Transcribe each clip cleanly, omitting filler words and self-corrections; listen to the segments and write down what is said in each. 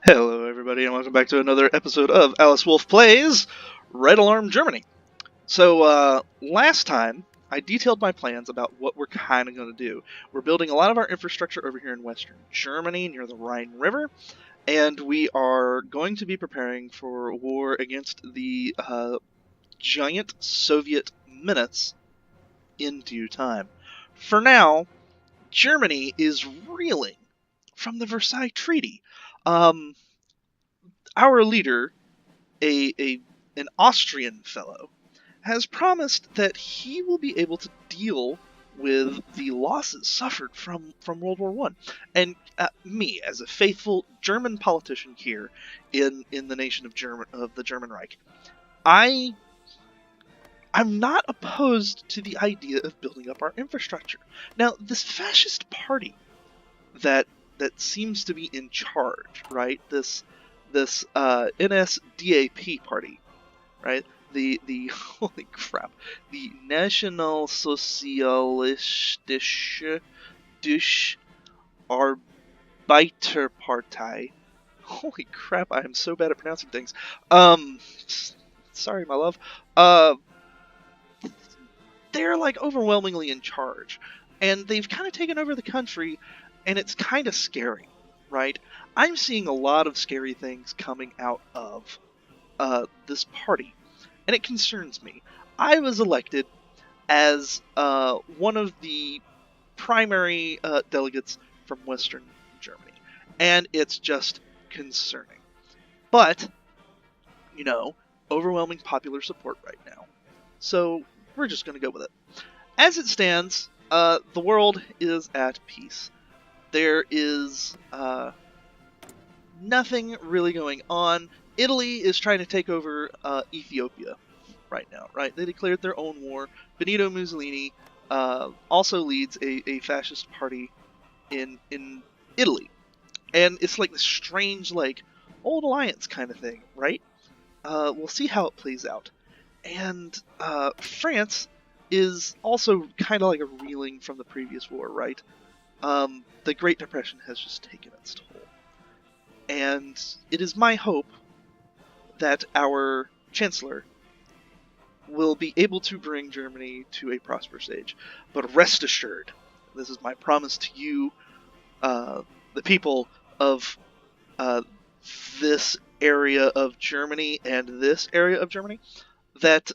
Hello, everybody, and welcome back to another episode of Alyswoof Plays Red Alarm Germany. So, last time, I detailed my plans about what we're kind of going to do. We're building a lot of our infrastructure over here in Western Germany, near the Rhine River, and we are going to be preparing for war against the giant Soviet menace in due time. For now, Germany is reeling from the Versailles Treaty. Our leader, an Austrian fellow, has promised that he will be able to deal with the losses suffered from World War One. And me, as a faithful German politician here in the nation of the German Reich, I'm not opposed to the idea of building up our infrastructure. Now, this fascist party that seems to be in charge, right? This NSDAP party, right? The holy crap, the National Sozialistische Arbeiterpartei. Holy crap, I am so bad at pronouncing things. Sorry, my love. They're like overwhelmingly in charge, and they've kind of taken over the country, and it's kind of scary, right? I'm seeing a lot of scary things coming out of this party, and it concerns me. I was elected as one of the primary delegates from Western Germany, and it's just concerning. But, overwhelming popular support right now. So we're just going to go with it. As it stands, the world is at peace. There is nothing really going on. Italy is trying to take over Ethiopia right now, right? They declared their own war. Benito Mussolini also leads a fascist party in Italy. And it's like this strange, old alliance kind of thing, right? We'll see how it plays out. And France is also kind of like a reeling from the previous war, right? The Great Depression has just taken its toll. And it is my hope that our Chancellor will be able to bring Germany to a prosperous age. But rest assured, this is my promise to you, the people of this area of Germany and this area of Germany, that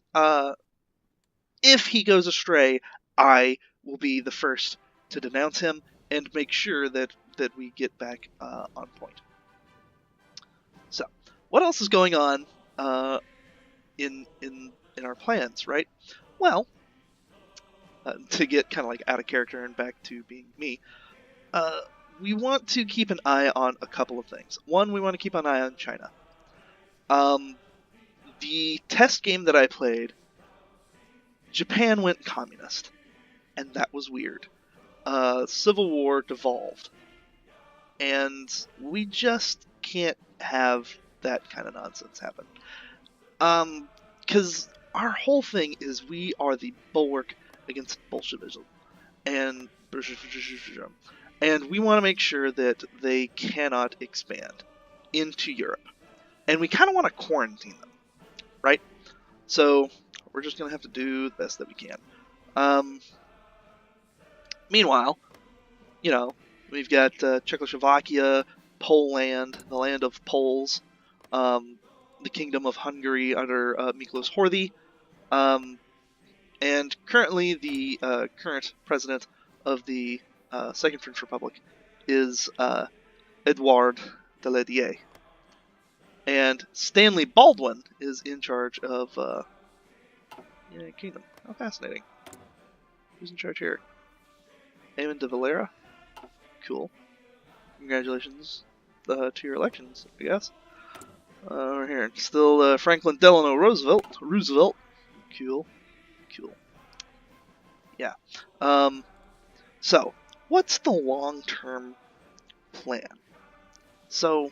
if he goes astray, I will be the first to denounce him and make sure that we get back on point. So, what else is going on in our plans, right? Well, to get kind of like out of character and back to being me, we want to keep an eye on a couple of things. One, we want to keep an eye on China. The test game that I played, Japan went communist, and that was weird. Civil war devolved, and we just can't have that kind of nonsense happen. Because our whole thing is we are the bulwark against Bolshevism, and we want to make sure that they cannot expand into Europe, and we kind of want to quarantine them, right? So we're just going to have to do the best that we can. Meanwhile, we've got Czechoslovakia, Poland, the land of Poles, the Kingdom of Hungary under Miklos Horthy, and currently the current president of the Second French Republic is Edouard Daladier. And Stanley Baldwin is in charge of Kingdom. How fascinating. Who's in charge here? Eamon de Valera? Cool. Congratulations to your elections, I guess. Over here. Still Franklin Delano Roosevelt. Cool. Yeah. So, what's the long-term plan? So,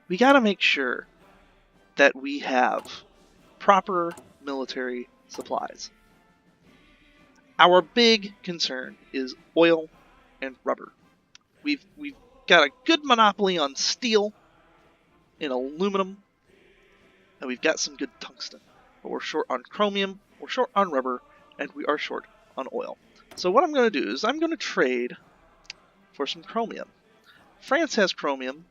we gotta make sure that we have proper military supplies. Our big concern is oil and rubber. We've got a good monopoly on steel and aluminum, and we've got some good tungsten. But we're short on chromium, we're short on rubber, and we are short on oil. So what I'm going to do is I'm going to trade for some chromium. France has chromium,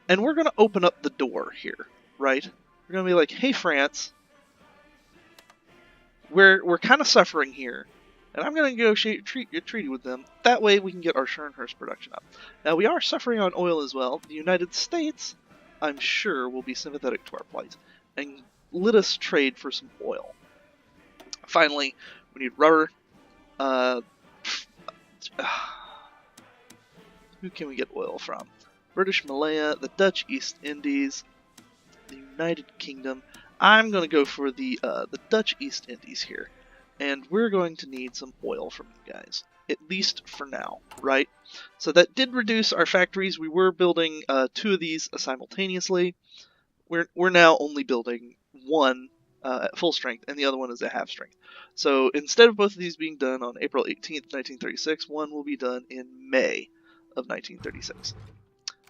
and we're going to open up the door here, right? We're going to be like, hey France, we're kind of suffering here, and I'm going to negotiate a treaty with them. That way we can get our Scharnhorst production up. Now we are suffering on oil as well. The United States, I'm sure, will be sympathetic to our plight and let us trade for some oil. Finally, we need rubber. Who can we get oil from? British Malaya, the Dutch East Indies, the United Kingdom. I'm going to go for the Dutch East Indies here. And we're going to need some oil from you guys. At least for now, right? So that did reduce our factories. We were building 2 of these simultaneously. We're now only building 1 at full strength, and the other one is at half strength. So instead of both of these being done on April 18th, 1936, one will be done in May of 1936.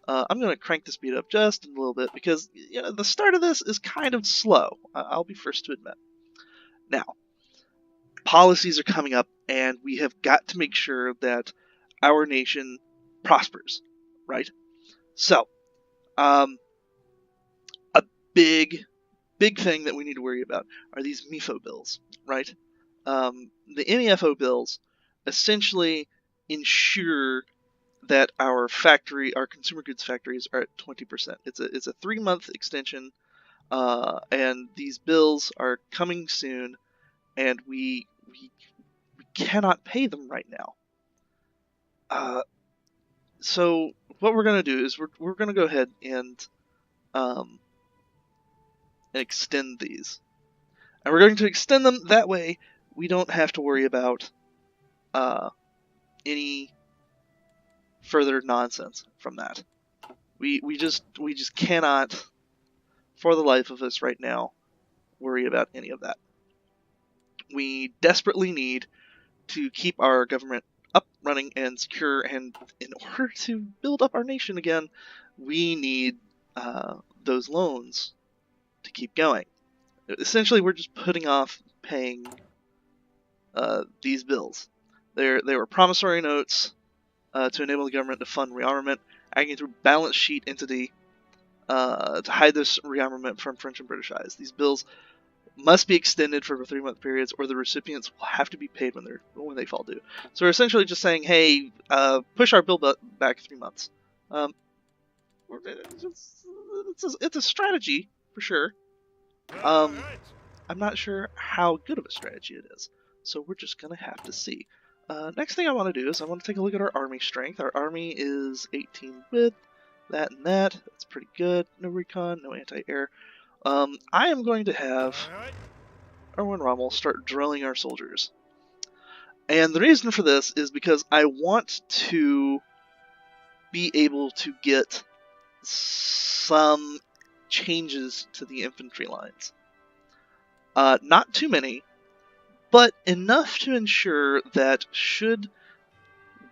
I'm going to crank the speed up just a little bit because the start of this is kind of slow. I'll be first to admit. Now, policies are coming up, and we have got to make sure that our nation prospers, right? So, a big thing that we need to worry about are these MEFO bills, right? The MEFO bills essentially ensure that our consumer goods factories are at 20%. It's a 3-month extension, and these bills are coming soon, and we cannot pay them right now. So what we're going to do is we're going to go ahead and extend these, and we're going to extend them that way we don't have to worry about any further nonsense from that. We just cannot, for the life of us right now, worry about any of that. We desperately need to keep our government up, running, and secure, and in order to build up our nation again, we need those loans to keep going. Essentially, we're just putting off paying these bills. They were promissory notes to enable the government to fund rearmament, acting through balance sheet entity to hide this rearmament from French and British eyes. These bills must be extended for 3-month periods, or the recipients will have to be paid when they fall due. So we're essentially just saying, hey, push our bill back 3 months. It's a strategy for sure. I'm not sure how good of a strategy it is, so we're just gonna have to see. Next thing I want to do is I want to take a look at our army strength. Our army is 18 with that and that. That's pretty good. No recon, no anti-air. I am going to have Erwin Rommel start drilling our soldiers. And the reason for this is because I want to be able to get some changes to the infantry lines. Not too many, but enough to ensure that should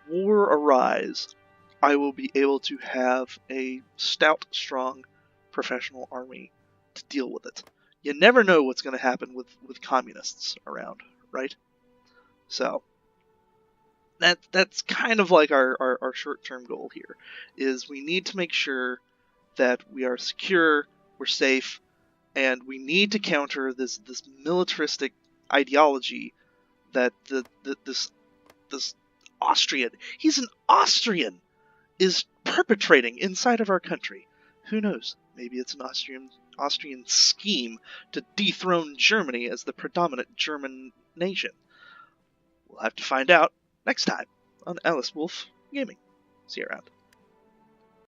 war arise, I will be able to have a stout, strong, professional army to deal with it. You never know what's going to happen with communists around, right? So that's kind of like our short-term goal here, is we need to make sure that we are secure, we're safe, and we need to counter this militaristic ideology that this Austrian, he's an Austrian, is perpetrating inside of our country. Who knows? Maybe it's an Austrian scheme to dethrone Germany as the predominant German nation. We'll have to find out next time on Alyswoof Gaming. See you around.